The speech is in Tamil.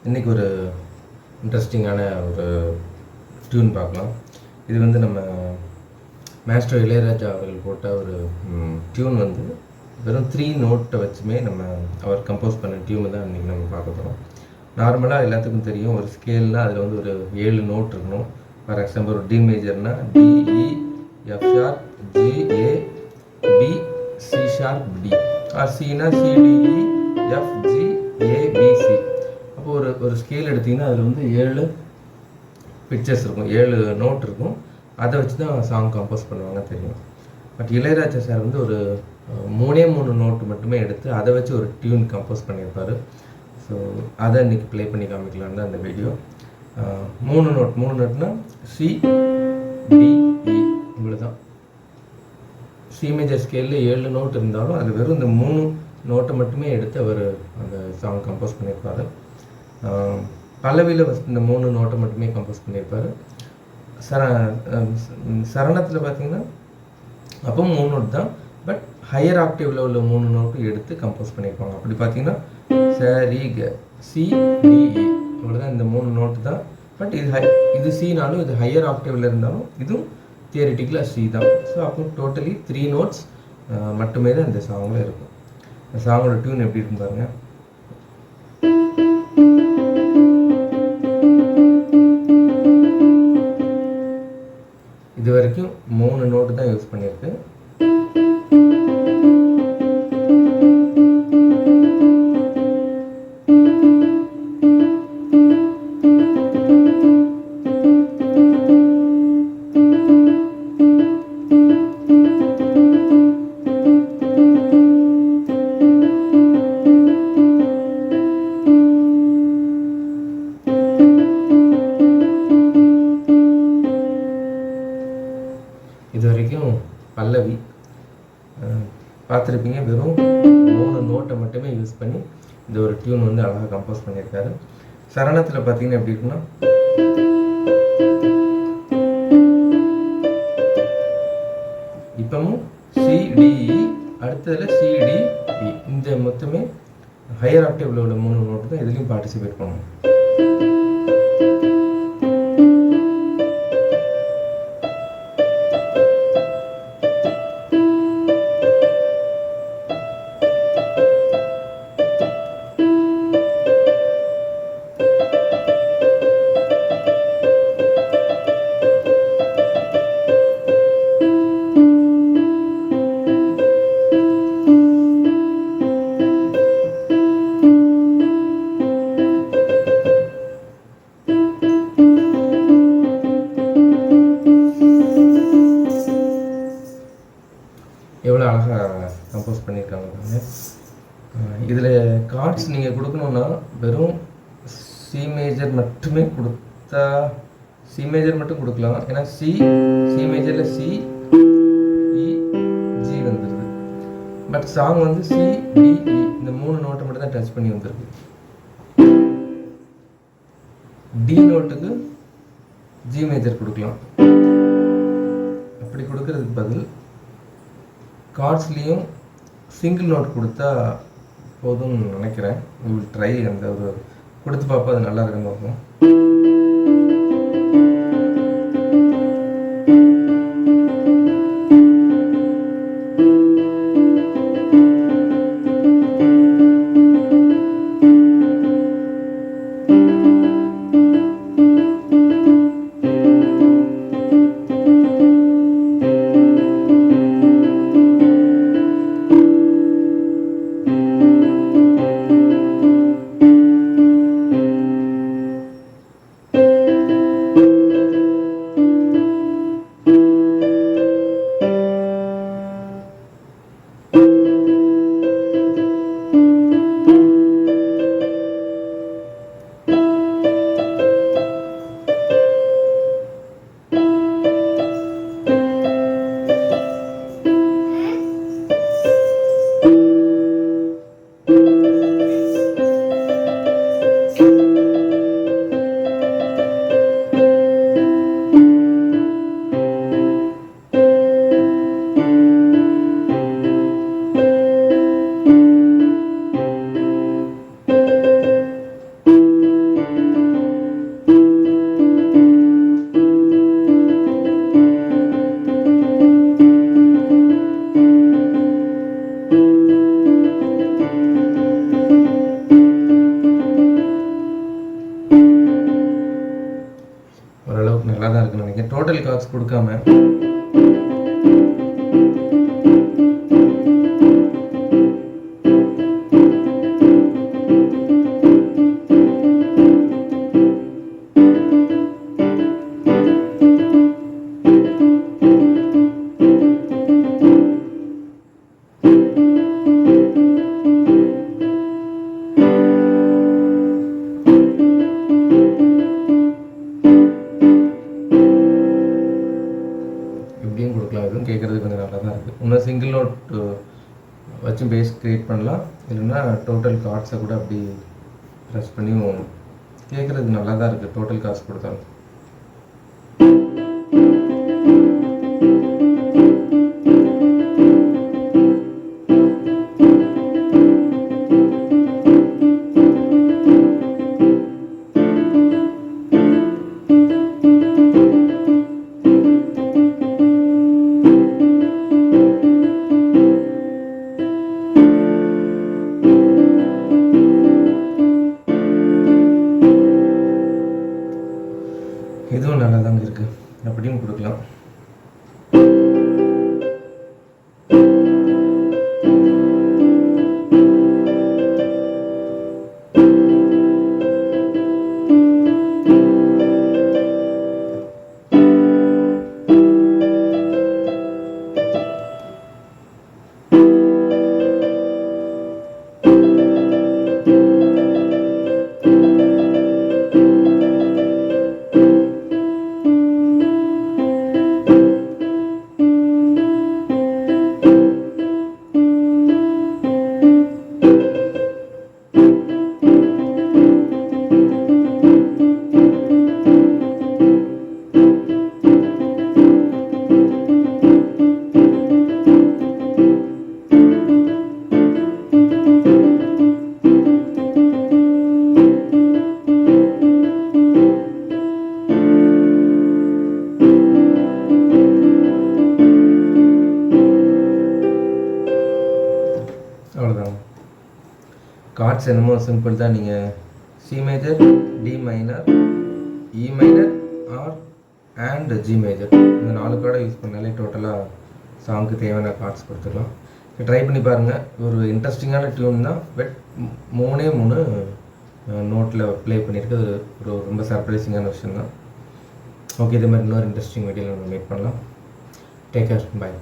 இன்றைக்கி ஒரு இன்ட்ரெஸ்டிங்கான ஒரு டியூன் பார்க்கலாம். இது வந்து நம்ம மாஸ்டர் இளையராஜா அவர்கள் போட்ட ஒரு டியூன் வந்து வெறும் 3 நோட்டை வச்சுமே அவர் கம்போஸ் பண்ண டியூனை தான் இன்றைக்கி நம்ம பார்க்க போகிறோம். நார்மலாக எல்லாத்துக்கும் தெரியும், ஒரு ஸ்கேல்னால் அதில் வந்து ஒரு 7 நோட் இருக்கணும். ஃபார் எக்ஸாம்பிள் ஒரு டி மேஜர்னால் D E F sharp G A B C sharp D, or சினா சிடிஇ எஃப் ஜி ஏபிசி. அப்போது ஒரு ஸ்கேல் எடுத்திங்கன்னா அதில் வந்து 7 பிக்சர்ஸ் இருக்கும், 7 நோட் இருக்கும். அதை வச்சு தான் சாங் கம்போஸ் பண்ணுவாங்க தெரியும். பட் இளையராஜா சார் வந்து ஒரு 3 நோட்டு மட்டுமே எடுத்து அதை வச்சு ஒரு டியூன் கம்போஸ் பண்ணியிருப்பார். ஸோ அதை இன்றைக்கி ப்ளே பண்ணி காமிக்கலான்னு தான் அந்த வீடியோ. 3 நோட்னா சி டிஇ, இவ்வளோ தான். சி மேஜர் ஸ்கேலில் 7 நோட் இருந்தாலும் அது வெறும் இந்த 3 நோட்டை மட்டுமே எடுத்து அவர் அந்த சாங் கம்போஸ் பண்ணியிருப்பார். பல்லவியில் இந்த 3 நோட்டை மட்டுமே கம்போஸ் பண்ணியிருப்பார். சரணத்தில் பார்த்தீங்கன்னா அப்போ 3 நோட் தான், பட் ஹையர் ஆக்டிவில் உள்ள 3 நோட்டும் எடுத்து கம்போஸ் பண்ணியிருப்பாங்க. அப்படி பார்த்தீங்கன்னா சரிக சிடிஇ, அவ்வளோதான். இந்த 3 நோட்டு தான். பட் இது சினாலும் இது ஹையர் ஆக்டிவில் இருந்தாலும் இதுவும் தியரிட்டிக்கலாக சி தான். ஸோ அப்போ டோட்டலி 3 நோட்ஸ் மட்டுமே தான் இந்த சாங்கில் இருக்கும். இந்த சாங்கோட டியூன் எப்படி இருக்குன்னு பாருங்கள். இது வரைக்கும் 3 நோட்டு தான் யூஸ் பண்ணியிருக்கு. இது வரைக்கும் பல்லவி பார்த்துருப்பீங்க, வெறும் 3 நோட்டை மட்டுமே யூஸ் பண்ணி இந்த ஒரு டியூன் வந்து அழகாக கம்போஸ் பண்ணியிருக்காரு. சரணத்தில் பார்த்தீங்கன்னா எப்படி இருக்குன்னா, இப்பவும் சிடிஇ, அடுத்ததில் சிடிஇ, இந்த மொத்தமே ஹையர் ஆக்டிவில் உள்ள 3 நோட்டு தான் இதுலேயும் பார்ட்டிசிபேட் பண்ணணும். எவ்வளோ அழகாக கம்போஸ் பண்ணியிருக்காங்க. இதில் கார்ட்ஸ் நீங்கள் கொடுக்கணுன்னா வெறும் சி மேஜர் மட்டுமே கொடுத்தா, சி மேஜர் மட்டும் கொடுக்கலாம். ஏன்னா சி மேஜரில் சி இ ஜி வந்துடுது. பட் சாங் வந்து சி டிஇ, இந்த 3 நோட்டை மட்டும் தான் டச் பண்ணி வந்துருக்கு. டி நோட்டுக்கு ஜி மேஜர் கொடுக்கலாம். அப்படி கொடுக்கறதுக்கு பதில் கார்ட்ஸ்லேயும் சிங்கிள் நோட் கொடுத்தா போதும்னு நினைக்கிறேன். ட்ரை அந்த ஒரு கொடுத்து பார்ப்போம், அது நல்லா இருக்குன்னு பார்ப்போம். நல்லா தான் இருக்குன்னு நினைக்கிறேன். டோட்டல் கார்ட்ஸ் கொடுக்காம இப்படியும் கொடுக்கலாம். இதுவும் கேட்குறது கொஞ்சம் நல்லா தான் இருக்குது. இன்னும் சிங்கிள் நோட் வச்சு பேஸ் க்ரியேட் பண்ணலாம். இல்லைன்னா டோட்டல் கார்ட்ஸை கூட அப்படி ப்ரெஸ் பண்ணியும் கேட்குறதுக்கு நல்லா தான் இருக்குது. டோட்டல் கார்ட்ஸ் கொடுத்தாலும் இதுவும் நல்லா தாங்க இருக்குது. அப்படியும் கொடுக்கலாம். அவ்வளோதாங்க. கார்ட்ஸ் என்னமோ சிம்பிள் தான். நீங்கள் C major, D minor, E minor or and G major இந்த 4 கார்டை யூஸ் பண்ணாலே டோட்டலாக சாங்க்கு தேவையான கார்ட்ஸ் கொடுத்துக்கலாம். ட்ரை பண்ணி பாருங்கள். ஒரு இன்ட்ரெஸ்டிங்கான டியூன் தான். பட் 3 நோட்டில் ப்ளே பண்ணியிருக்கு. அது ஒரு ரொம்ப சர்ப்ரைசிங்கான விஷயம் தான். ஓகே, இதே மாதிரி இன்னொரு இன்ட்ரெஸ்டிங் வீடியோவில் நம்ம மீட் பண்ணலாம். டேக் கேர், பாய்.